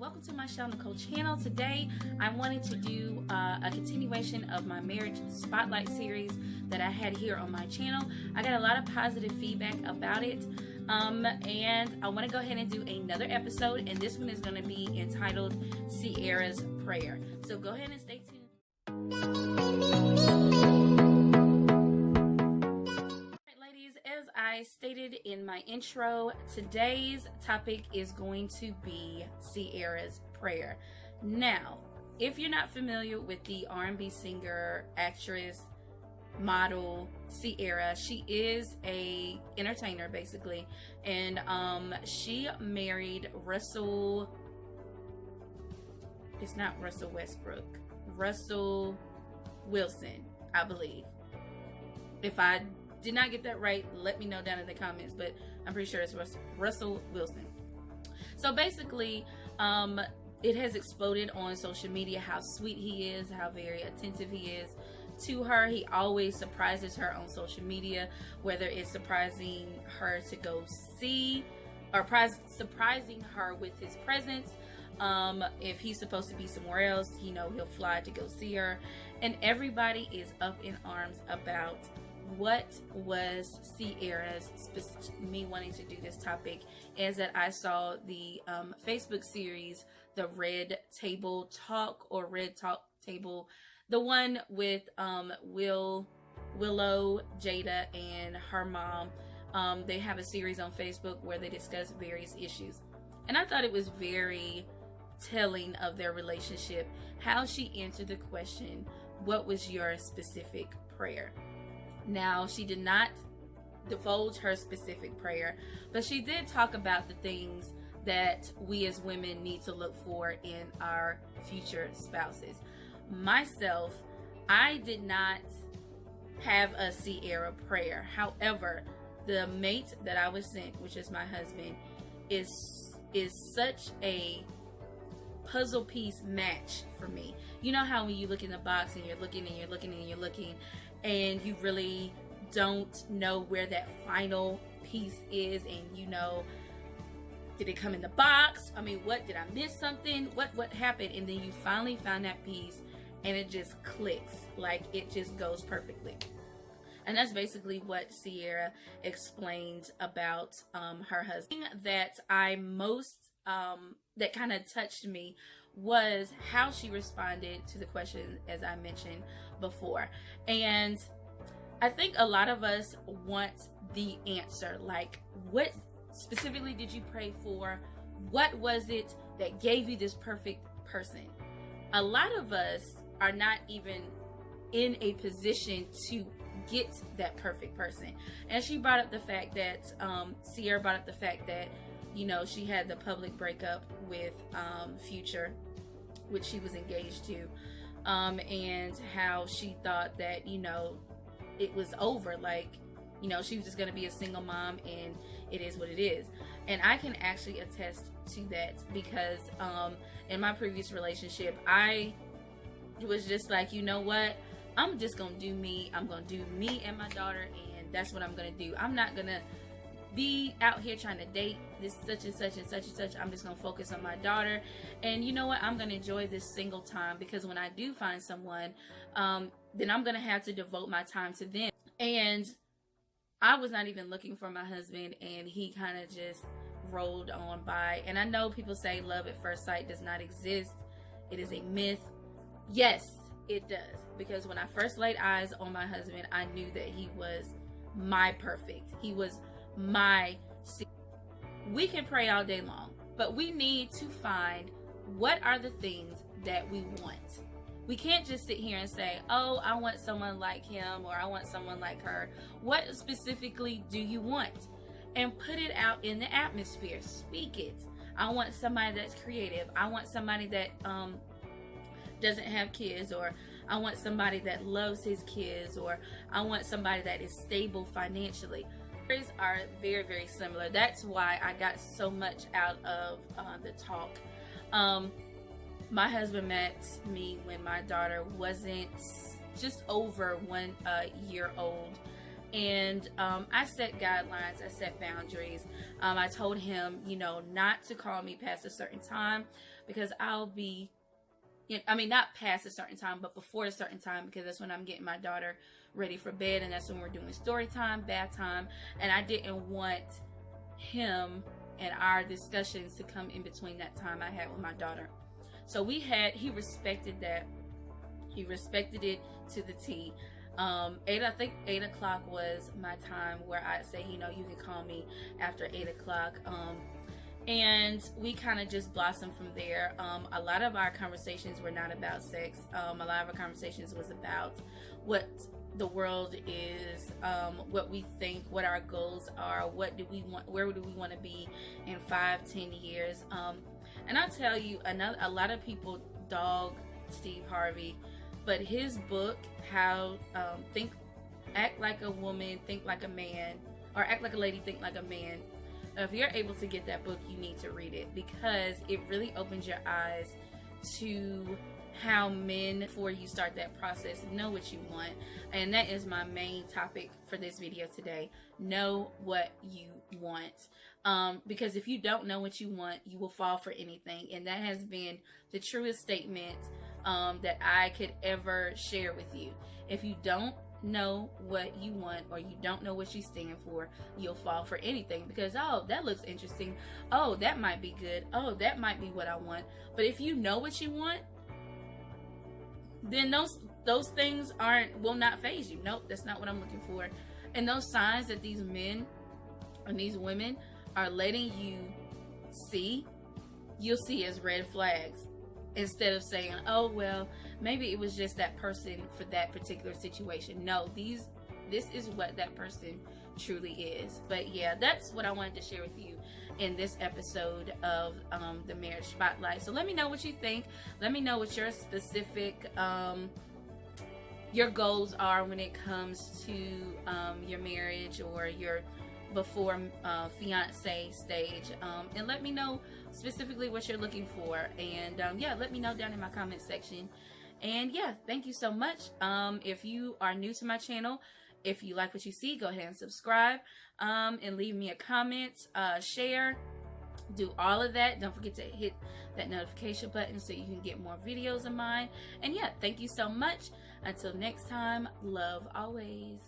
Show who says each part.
Speaker 1: welcome to my Shell Nicole channel. Today I wanted to do a continuation of my marriage spotlight series that I had here on my channel. I got a lot of positive feedback about it, and I want to go ahead and do another episode, and this one is going to be entitled Ciara'S Prayer. So go ahead and stay tuned. As I stated in my intro, today's topic is going to be Ciara'S Prayer. Now, if you're not familiar with the R&B singer, actress, model Ciara, she is a entertainer basically, and she married Russell. It's not Russell Westbrook, Russell Wilson, I believe. If I did not get that right, let me know down in the comments, but I'm pretty sure it's Russell Wilson. So basically, it has exploded on social media how sweet he is, how very attentive he is to her. He always surprises her on social media, whether it's surprising her to go see or surprising her with his presence. If he's supposed to be somewhere else, he'll fly to go see her, and everybody is up in arms about what was Ciara'S. Me wanting to do this topic is that I saw the Facebook series, the Red Table Talk or Red Talk Table, the one with Willow, Jada, and her mom. They have a series on Facebook where they discuss various issues, and I thought it was very telling of their relationship, how she answered the question, what was your specific prayer? Now, she did not divulge her specific prayer, but she did talk about the things that we as women need to look for in our future spouses. Myself, I did not have a Ciara prayer. However, the mate that I was sent, which is my husband, is such a puzzle piece match for me. You know how when you look in the box and you're looking and you're looking and you're looking, and you really don't know where that final piece is, and did it come in the box? What did I miss something? What happened? And then you finally found that piece and it just clicks, like it just goes perfectly. And that's basically what Ciara explained about her husband. That that kind of touched me was how she responded to the question, as I mentioned before. And I think a lot of us want the answer, like, what specifically did you pray for? What was it that gave you this perfect person? A lot of us are not even in a position to get that perfect person. And she brought up the fact that Ciara brought up the fact that she had the public breakup with Future, which she was engaged to, and how she thought that it was over, like she was just going to be a single mom, and it is what it is. And I can actually attest to that, because in my previous relationship, I was just like, you know what, I'm just gonna do me. I'm gonna do me and my daughter, and that's what I'm gonna do. I'm not gonna be out here trying to date this such and such and such and such. I'm just gonna focus on my daughter, and you know what, I'm gonna enjoy this single time, because when I do find someone, then I'm gonna have to devote my time to them. And I was not even looking for my husband, and he kind of just rolled on by. And I know people say love at first sight does not exist. It is a myth. Yes, it does, because when I first laid eyes on my husband, I knew that he was my perfect. He was my. We can pray all day long, but we need to find what are the things that we want. We can't just sit here and say, oh, I want someone like him, or I want someone like her. What specifically do you want? And put it out in the atmosphere. Speak it. I want somebody that's creative. I want somebody that doesn't have kids, or I want somebody that loves his kids, or I want somebody that is stable financially. Are very, very similar. That's why I got so much out of the talk. My husband met me when my daughter wasn't just over 1 year old, And I set guidelines, I set boundaries. I told him, you know, not to call me past a certain time, because I'll be, I mean, not past a certain time, but before a certain time, because that's when I'm getting my daughter ready for bed, and that's when we're doing story time, bath time, and I didn't want him and our discussions to come in between that time I had with my daughter. So he respected that. He respected it to the T. I think 8 o'clock was my time where I'd say, you know, you can call me after 8 o'clock. And we kind of just blossomed from there. A lot of our conversations were not about sex. A lot of our conversations was about what the world is, what we think, what our goals are, what do we want, where do we want to be in 5-10 years. And I'll tell you, a lot of people dog Steve Harvey, but his book, How Act Like a Woman, Think Like a Man, or Act Like a Lady, Think Like a Man. If you're able to get that book, you need to read it, because it really opens your eyes to how men, before you start that process, know what you want. And that is my main topic for this video today. Know what you want. Because if you don't know what you want, you will fall for anything. And that has been the truest statement that I could ever share with you. If you don't know what you want, or you don't know what you stand for, you'll fall for anything, because, oh, that looks interesting, oh, that might be good, oh, that might be what I want. But if you know what you want, then those things will not faze you. Nope, that's not what I'm looking for. And those signs that these men and these women are letting you see, you'll see as red flags, instead of saying, oh, well, maybe it was just that person for that particular situation. No, this is what that person truly is. But yeah, that's what I wanted to share with you in this episode of the Marriage Spotlight. So let me know what you think. Let me know what your specific your goals are when it comes to your marriage, or your before fiance stage, and let me know specifically what you're looking for. And yeah, let me know down in my comment section. And yeah, thank you so much. If you are new to my channel, if you like what you see, go ahead and subscribe, and leave me a comment, share, do all of that. Don't forget to hit that notification button so you can get more videos of mine. And yeah, thank you so much. Until next time, love always.